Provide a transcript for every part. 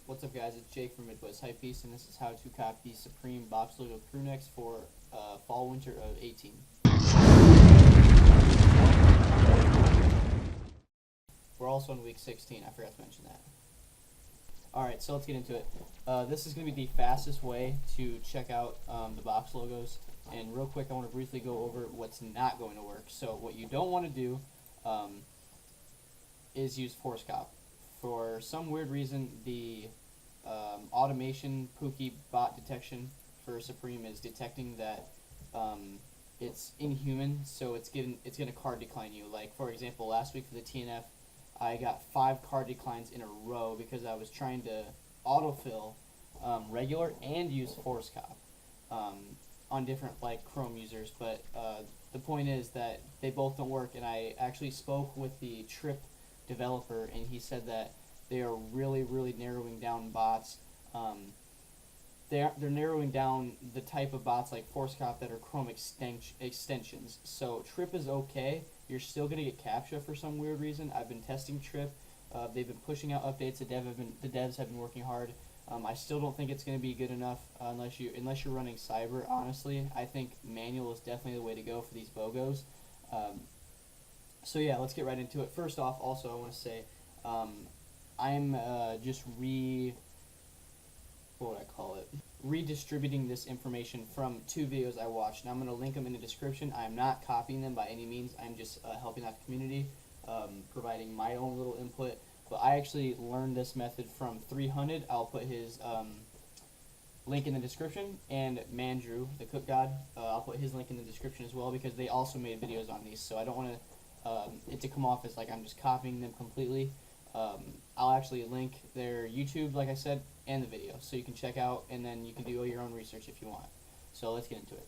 What's up, guys? It's Jake from Midwest Hypebeast, and this is how to copy Supreme box logo crew necks for fall winter of 18. We're also in week 16. I forgot to mention that. Alright, so let's get into it. This is going to be the fastest way to check out the box logos. And real quick, I want to briefly go over what's not going to work. So what you don't want to do is use force cop. For some weird reason, the automation Pookie bot detection for Supreme is detecting that it's inhuman, so it's going to card decline you. Like, for example, last week for the TNF, I got 5 card declines in a row because I was trying to autofill regular and use force cop on different Chrome users, but the point is that they both don't work. And I actually spoke with the Trip developer, and he said that they are really narrowing down bots. They're narrowing down the type of bots like force cop that are Chrome extensions. So Trip is okay. You're still gonna get CAPTCHA for some weird reason. I've been testing Trip. They've been pushing out updates. The devs have been working hard. I still don't think it's gonna be good enough unless you're running Cyber. Honestly, I think manual is definitely the way to go for these BOGOs. So yeah, let's get right into it. First off, also I want to say, I'm just redistributing this information from 2 videos I watched. Now I'm going to link them in the description. I am not copying them by any means. I'm just helping out the community, providing my own little input. But I actually learned this method from 300. I'll put his link in the description, and Mandrew, the cook god, I'll put his link in the description as well, because they also made videos on these. So I don't want it to come off as like I'm just copying them completely. I'll actually link their YouTube, like I said, and the video, so you can check out, and then you can do all your own research if you want. So let's get into it.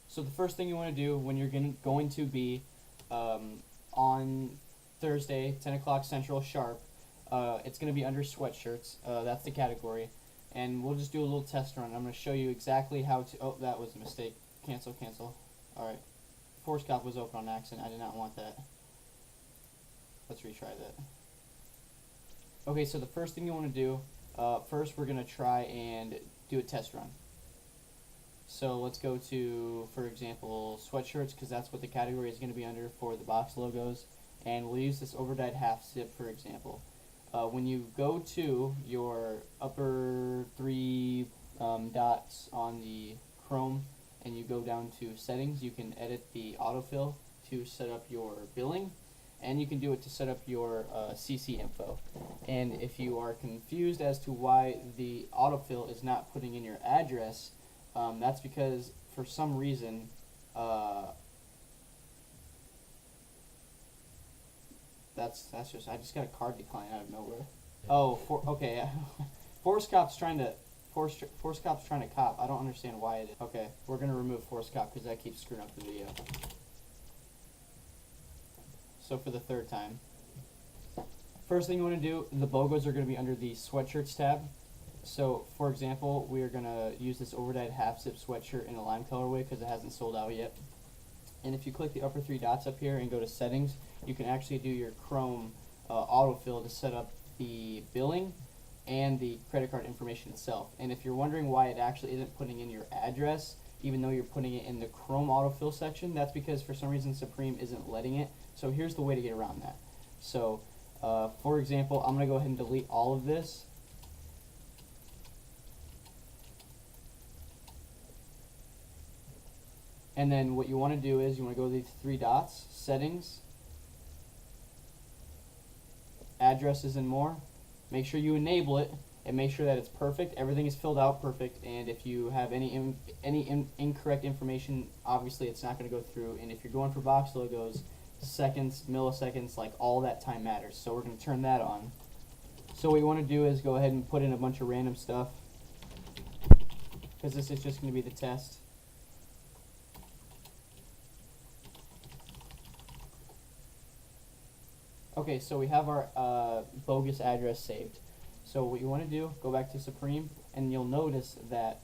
So the first thing you want to do when you're going to be on Thursday, 10 o'clock Central sharp, it's going to be under sweatshirts. That's the category, and we'll just do a little test run. I'm going to show you exactly how to. Oh, that was a mistake. Cancel. All right. Force cop was open on accident. I did not want that. Let's retry that. Okay, so the first thing you want to do, first we're going to try and do a test run. So let's go to, for example, sweatshirts, because that's what the category is going to be under for the box logos. And we'll use this overdyed half zip, for example. When you go to your upper 3 dots on the Chrome, and you go down to settings, you can edit the autofill to set up your billing, and you can do it to set up your CC info. And if you are confused as to why the autofill is not putting in your address, that's because for some reason that's just, I just got a card decline out of nowhere. Oh, okay. Force cop's trying to cop. I don't understand why it is. Okay, we're gonna remove force cop because that keeps screwing up the video. So for the 3rd time, first thing you want to do, the BOGOs are going to be under the sweatshirts tab. So for example, we are going to use this overdyed half zip sweatshirt in a lime colorway because it hasn't sold out yet. And if you click the upper 3 dots up here and go to settings, you can actually do your Chrome autofill to set up the billing and the credit card information itself. And if you're wondering why it actually isn't putting in your address, even though you're putting it in the Chrome autofill section, that's because for some reason Supreme isn't letting it. So here's the way to get around that. So for example, I'm going to go ahead and delete all of this. And then what you want to do is you want to go to these 3 dots, settings, addresses and more. Make sure you enable it and make sure that it's perfect. Everything is filled out perfect, and if you have any incorrect information, obviously it's not going to go through. And if you're going for box logos, seconds, milliseconds, like all that time matters. So we're going to turn that on. So what you want to do is go ahead and put in a bunch of random stuff, because this is just going to be the test. Okay, so we have our bogus address saved. So what you want to do, go back to Supreme, and you'll notice that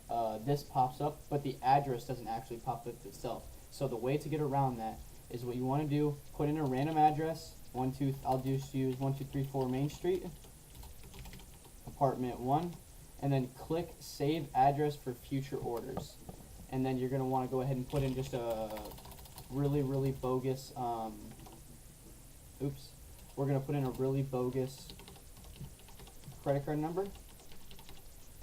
this pops up, but the address doesn't actually pop up itself. So the way to get around that is what you want to do, put in a random address, I'll just use 1234 Main Street. compartment 1, and then click save address for future orders. And then you're going to want to go ahead and put in just a really bogus, we're going to put in a really bogus credit card number,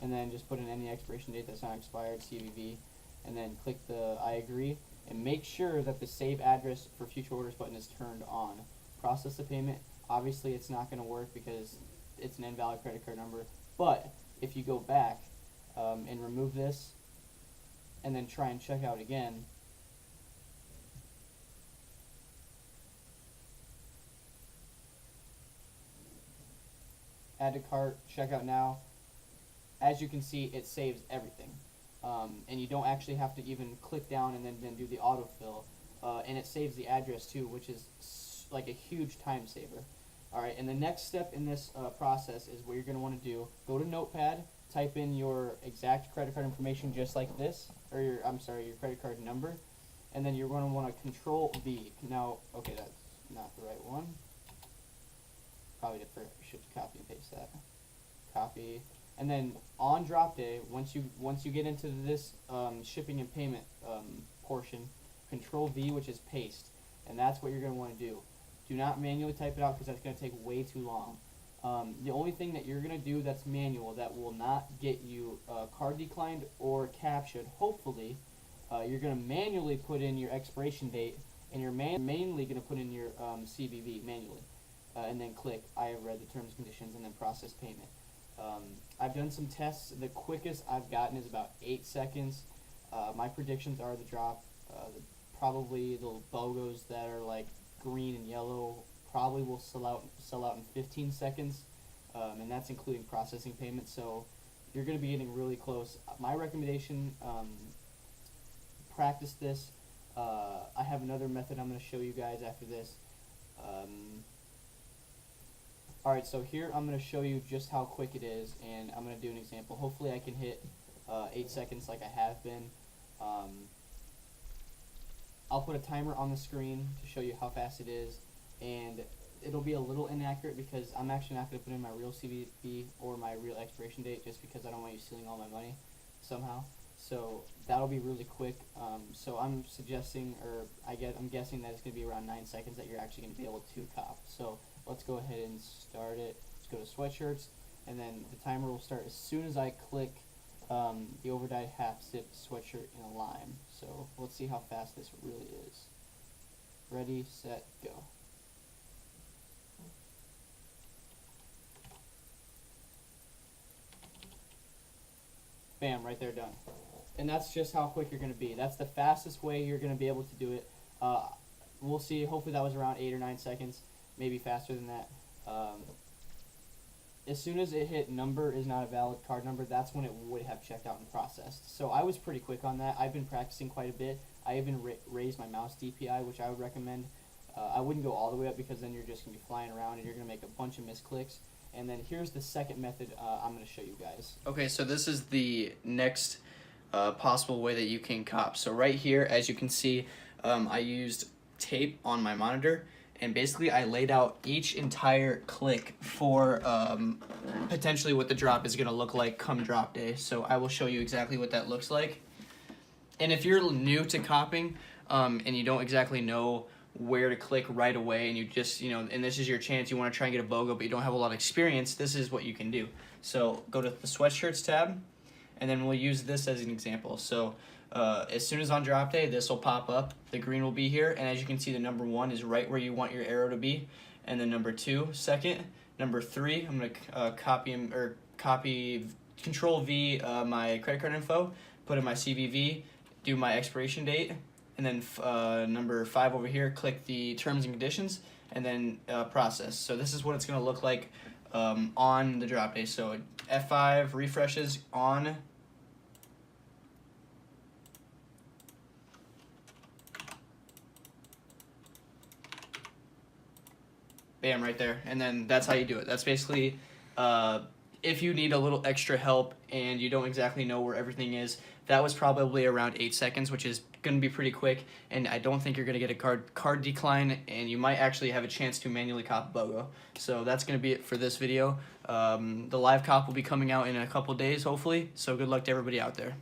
and then just put in any expiration date that's not expired, CVV, and then click the I agree, and make sure that the save address for future orders button is turned on. Process the payment. Obviously it's not going to work because it's an invalid credit card number, but if you go back and remove this and then try and check out again, add to cart, check out now, as you can see it saves everything. And you don't actually have to even click down and then do the autofill, and it saves the address too, which is like a huge time saver. Alright, and the next step in this process is what you're going to want to do. Go to Notepad, type in your exact credit card information just like this, or your credit card number, and then you're going to want to Control V. Now, okay, that's not the right one. Probably should copy and paste that. Copy. And then on drop day, once you get into this shipping and payment portion, Control V, which is paste, and that's what you're going to want to do. Do not manually type it out because that's going to take way too long. The only thing that you're going to do that's manual that will not get you card declined or captured, hopefully, you're going to manually put in your expiration date, and you're manually going to put in your CVV manually, and then click I have read the terms and conditions, and then process payment. I've done some tests. The quickest I've gotten is about 8 seconds. My predictions are the drop, probably the BOGOs that are like green and yellow probably will sell out in 15 seconds, and that's including processing payments. So you're going to be getting really close. My recommendation, practice this. I have another method I'm going to show you guys after this. Alright, so here I'm going to show you just how quick it is, and I'm going to do an example. Hopefully I can hit 8 seconds like I have been. I'll put a timer on the screen to show you how fast it is, and it'll be a little inaccurate because I'm actually not going to put in my real CVV or my real expiration date just because I don't want you stealing all my money somehow. So that'll be really quick. So I'm suggesting, or I'm guessing that it's going to be around 9 seconds that you're actually going to be able to cop. So let's go ahead and start it. Let's go to sweatshirts, and then the timer will start as soon as I click the overdyed half zip sweatshirt in a lime. So let's see how fast this really is. Ready, set, go. Bam, right there, done. And that's just how quick you're going to be. That's the fastest way you're going to be able to do it. We'll see. Hopefully that was around 8 or 9 seconds, maybe faster than that. As soon as it hit number is not a valid card number, that's when it would have checked out and processed. So I was pretty quick on that. I've been practicing quite a bit. I even raised my mouse DPI, which I would recommend. I wouldn't go all the way up because then you're just going to be flying around and you're going to make a bunch of misclicks. And then here's the second method I'm going to show you guys. Okay, so this is the next possible way that you can cop. So right here, as you can see, I used tape on my monitor, and basically I laid out each entire click for potentially what the drop is going to look like come drop day. So I will show you exactly what that looks like. And if you're new to copying and you don't exactly know where to click right away, and you just, and this is your chance, you want to try and get a BOGO, but you don't have a lot of experience, this is what you can do. So go to the sweatshirts tab, and then we'll use this as an example. So as soon as on drop day, this will pop up, the green will be here, and as you can see, the number 1 is right where you want your arrow to be, and then number 2, second, number 3, I'm going to copy Control V my credit card info, put in my CVV, do my expiration date, and then number 5 over here, click the terms and conditions, and then process. So this is what it's going to look like on the drop day. So F5 refreshes on. Bam, right there. And then that's how you do it. That's basically if you need a little extra help and you don't exactly know where everything is. That was probably around 8 seconds, which is going to be pretty quick, and I don't think you're going to get a card decline, and you might actually have a chance to manually cop BOGO. So that's going to be it for this video. The live cop will be coming out in a couple days, hopefully. So good luck to everybody out there.